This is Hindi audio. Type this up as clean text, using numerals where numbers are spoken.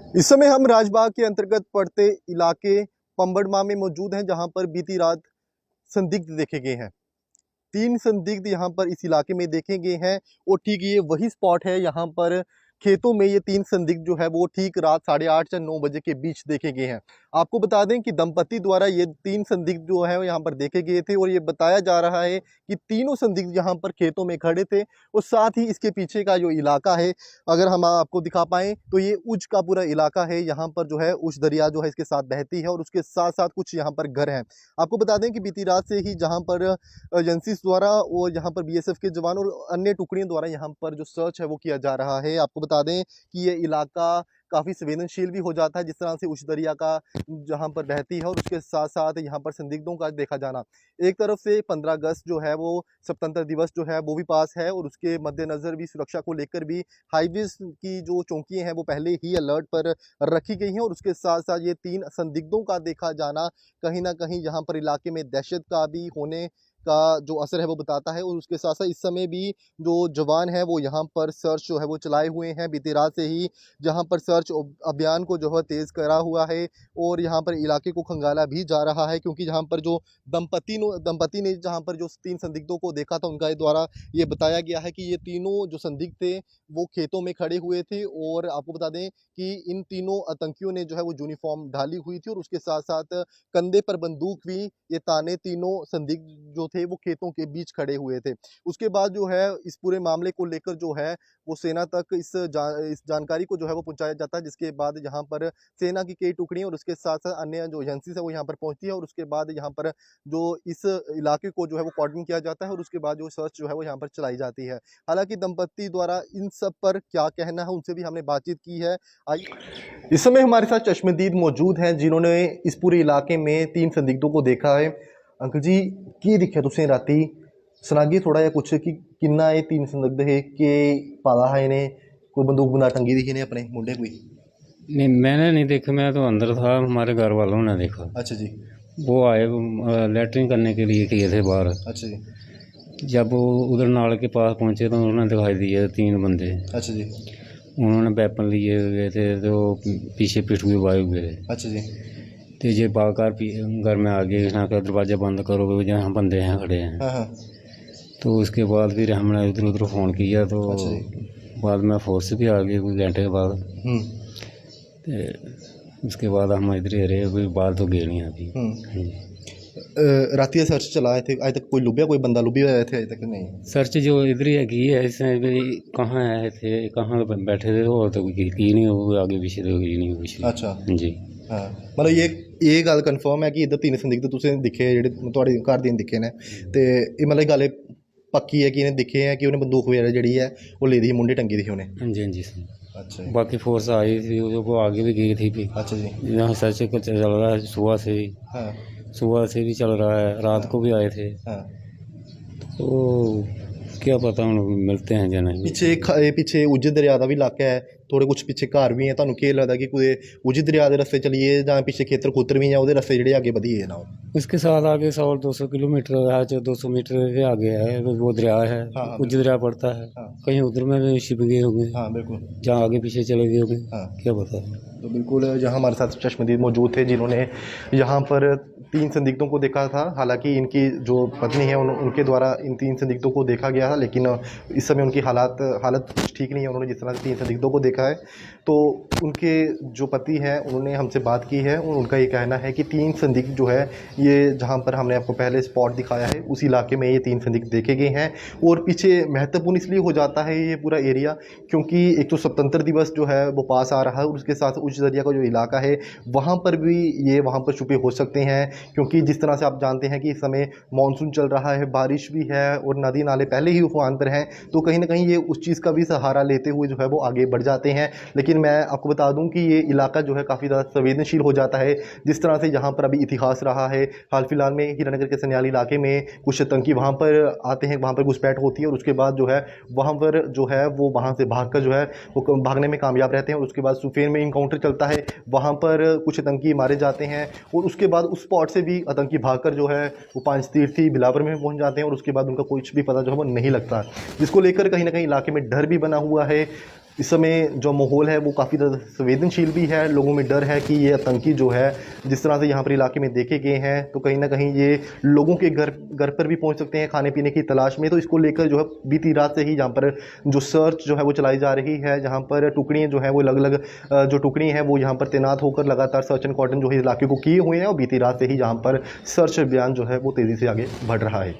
इस समय हम राजबाग के अंतर्गत पड़ते इलाके पंबड़मा में मौजूद हैं, जहां पर बीती रात संदिग्ध देखे गए हैं। 3 संदिग्ध यहां पर इस इलाके में देखे गए हैं और ठीक ये वही स्पॉट है। यहां पर खेतों में ये 3 संदिग्ध जो है वो ठीक रात 8:30 या 9 बजे के बीच देखे गए हैं। आपको बता दें कि दंपति द्वारा ये 3 संदिग्ध जो है यहाँ पर देखे गए थे और ये बताया जा रहा है कि तीनों संदिग्ध यहाँ पर खेतों में खड़े थे और साथ ही इसके पीछे का जो इलाका है, अगर हम आपको दिखा पाएँ तो ये उच का पूरा इलाका है। यहाँ पर जो है उच दरिया जो है इसके साथ बहती है और उसके साथ-साथ कुछ यहाँ पर घर हैं। आपको बता दें कि बीती रात से ही जहाँ पर एजेंसीज़ द्वारा और यहाँ पर बीएसएफ के जवान और अन्य टुकड़ियों द्वारा यहाँ पर जो सर्च है वो किया जा रहा है। आपको बता दें कि ये इलाका काफ़ी संवेदनशील भी हो जाता है, जिस तरह से उस दरिया का जहाँ पर बहती है और उसके साथ-साथ यहाँ पर संदिग्धों का देखा जाना। एक तरफ से 15 अगस्त जो है वो स्वतंत्रता दिवस जो है वो भी पास है और उसके मद्देनज़र भी सुरक्षा को लेकर भी हाईवेज़ की जो चौकियाँ हैं वो पहले ही अलर्ट पर रखी गई हैं और उसके साथ-साथ ये 3 संदिग्धों का देखा जाना कहीं न कहीं यहाँ पर इलाके में दहशत का भी होने का जो असर है वो बताता है। और उसके साथ-साथ इस समय भी जो जवान हैं वो यहाँ पर सर्च जो है वो चलाए हुए हैं। बीती रात से ही जहाँ पर सर्च अभियान को जो है तेज़ करा हुआ है और यहाँ पर इलाके को खंगाला भी जा रहा है, क्योंकि जहाँ पर जो दंपति ने जहाँ पर जो 3 संदिग्धों को देखा था, उनका द्वारा ये बताया गया है कि ये तीनों जो संदिग्ध थे वो खेतों में खड़े हुए थे। और आपको बता दें कि इन तीनों आतंकियों ने जो है वो यूनिफ़ॉर्म डाली हुई थी और उसके साथ-साथ कंधे पर बंदूक भी ये ताने तीनों संदिग्ध जो थे वो खेतों के बीच खड़े हुए थे। उसके बाद जो है इस पूरे मामले को लेकर जो है वो सेना तक इस जानकारी को जो है वो पहुँचाया जाता है, जिसके बाद यहाँ पर सेना की कई टुकड़ियाँ और उसके साथ-साथ अन्य जो एजेंसीज़ है वो यहाँ पर पहुँचती है और उसके बाद यहाँ पर जो इस इलाके को जो है वो कॉर्डन किया जाता है और उसके बाद जो सर्च जो है वो यहाँ पर चलाई जाती है। हालाँकि दंपति द्वारा इन सब पर क्या कहना है, उनसे भी हमने बातचीत की है। इस समय हमारे साथ चश्मदीद मौजूद हैं जिन्होंने इस पूरे इलाके में 3 संदिग्धों को देखा है। अंकल जी, की दिक्खेआ तुसें राती? सनागे थोड़ा जा कुछ कि किन्ना एह् 3 संदिग्ध हे, केह् पाला हा इ'नें? कोई बंदूक बंदाक टंगी दी ही इ'नें अपने मुंढे कोई? नहीं, मैंने नहीं देखा, मैं तो अंदर था, हमारे घर वालों ने देखा। अच्छा जी। वो आए लैट्रिन करने के लिए किए थे बाहर। अच्छा जी। जब वो उधर नाले के पास पहुंचे तो उन्होंने दिखाई दिए 3 बंदे। अच्छा जी। उन्होंने वेपन लिए हुए थे तो पीछे पिटुए बाए हुए थे। अच्छा जी। तो ये बाकार घर में आ गए, यहाँ का दरवाज़ा बंद करो, जहाँ बंदे हैं खड़े हैं। हाँ, हाँ। तो उसके बाद फिर हमने इधर उधर फ़ोन किया तो अच्छा जी। बाद में फोर्स भी आ गई कुछ घंटे के बाद। तो उसके बाद हम इधर ही रहे, कोई बाहर तो गए नहीं अभी। राती सर्च चला थे, अजे तक कोई लुभ्या, कोई बंदा लुभी होया इत्थे अजे तक नहीं? सर्च जो इधर ही हैगी है, इसमें भी कहाँ आए थे, कहाँ बैठे थे, और तो की नहीं हो, आगे पीछे तो की नहीं कुछ। अच्छा जी हाँ, मतलब ये गल कन्फर्म है कि इधर 3 संदिग्ध तुसें दिखे जेह्ड़े तुहाडे घर दे दिखे ने, ते एह् मतलब गल पक्की है कि इन्हें दिखे हैं कि उन्हें बंदूक वगैरह जी है वो ले दी ही, मुंडे टंगी थी उन्हें? हाँ जी हाँ जी सर। अच्छा बाकी फोर्स आई थी, वो आगे भी गई थी भी। अच्छा जी। यहाँ सर्च चल रहा है सुबह से ही, हाँ सुबह से भी चल रहा है, रात को भी आए थे। हाँ। तो क्या पता हम मिलते हैं या नहीं। पिछे उज दरिया का भी इलाका है, थोड़े कुछ पिछे घर भी हैं, तुहानूं केह् लगदा कि कोई उज दरिया के रस्ते चलिए जां पिछे खेतर खूतर भी हैं उहदे रस्ते जेह्ड़े अगे बधिए ना? इसके साथ आगे 100-200 किलोमीटर है, जो 200 मीटर के आगे है वो दरिया है। हाँ, उज दरिया पड़ता है। हाँ। कहीं उधर में भी छिप गए होंगे, हाँ बिल्कुल। जहाँ आगे पीछे चले गए होंगे। हाँ। क्या पता। तो बिल्कुल यहाँ हमारे साथ चश्मदीद मौजूद थे जिन्होंने यहाँ पर 3 संदिग्धों को देखा था। हालांकि इनकी जो पत्नी है उनके द्वारा इन 3 संदिग्धों को देखा गया था, लेकिन इस समय उनकी हालत कुछ ठीक नहीं है। उन्होंने जिस तरह से 3 संदिग्धों को देखा है तो उनके जो पति हैं उन्होंने हमसे बात की है और उनका ये कहना है कि 3 संदिग्ध जो है ये जहाँ पर हमने आपको पहले स्पॉट दिखाया है उस इलाके में ये 3 संदिग्ध देखे गए हैं। और पीछे महत्वपूर्ण इसलिए हो जाता है ये पूरा एरिया क्योंकि एक तो स्वतंत्रता दिवस जो है वो पास आ रहा है और उसके साथ उच्च दरिया का जो इलाका है वहाँ पर भी ये वहाँ पर छुपे हो सकते हैं, क्योंकि जिस तरह से आप जानते हैं कि इस समय मानसून चल रहा है, बारिश भी है और नदी नाले पहले ही उफान पर हैं, तो कहीं ना कहीं ये उस चीज़ का भी सहारा लेते हुए जो है वो आगे बढ़ जाते हैं। लेकिन मैं आपको बता दूं कि ये इलाका जो है काफ़ी ज़्यादा संवेदनशील हो जाता है, जिस तरह से यहाँ पर अभी इतिहास रहा है। हाल फिलहाल में हीरानगर के सन्याली इलाके में कुछ आतंकी वहाँ पर आते हैं, वहाँ पर घुसपैठ होती है और उसके बाद जो है वहाँ पर जो है वो वहाँ से भाग कर जो है वो भागने में कामयाब रहते हैं और उसके बाद सुफेन में इनकाउंटर चलता है, वहाँ पर कुछ आतंकी मारे जाते हैं और उसके बाद उस स्पॉट से भी आतंकी भागकर जो है वो 5 तीर्थी बिलावर में पहुँच जाते हैं और उसके बाद उनका कुछ भी पता जो है वो नहीं लगता, जिसको लेकर कहीं ना कहीं इलाके में डर भी बना हुआ है। इस समय जो माहौल है वो काफ़ी ज़्यादा संवेदनशील भी है। लोगों में डर है कि ये आतंकी जो है जिस तरह से यहाँ पर इलाके में देखे गए हैं, तो कहीं ना कहीं ये लोगों के घर पर भी पहुँच सकते हैं खाने पीने की तलाश में। तो इसको लेकर जो है बीती रात से ही यहाँ पर जो सर्च जो है वो चलाई जा रही है, जहाँ पर टुकड़ियाँ जो है वो अलग अलग जो टुकड़ी हैं वो यहाँ पर तैनात होकर लगातार सर्च एंड कॉर्डन जो है इलाके को किए हुए हैं, और बीती रात से ही यहाँ पर सर्च अभियान जो है वो तेज़ी से आगे बढ़ रहा है।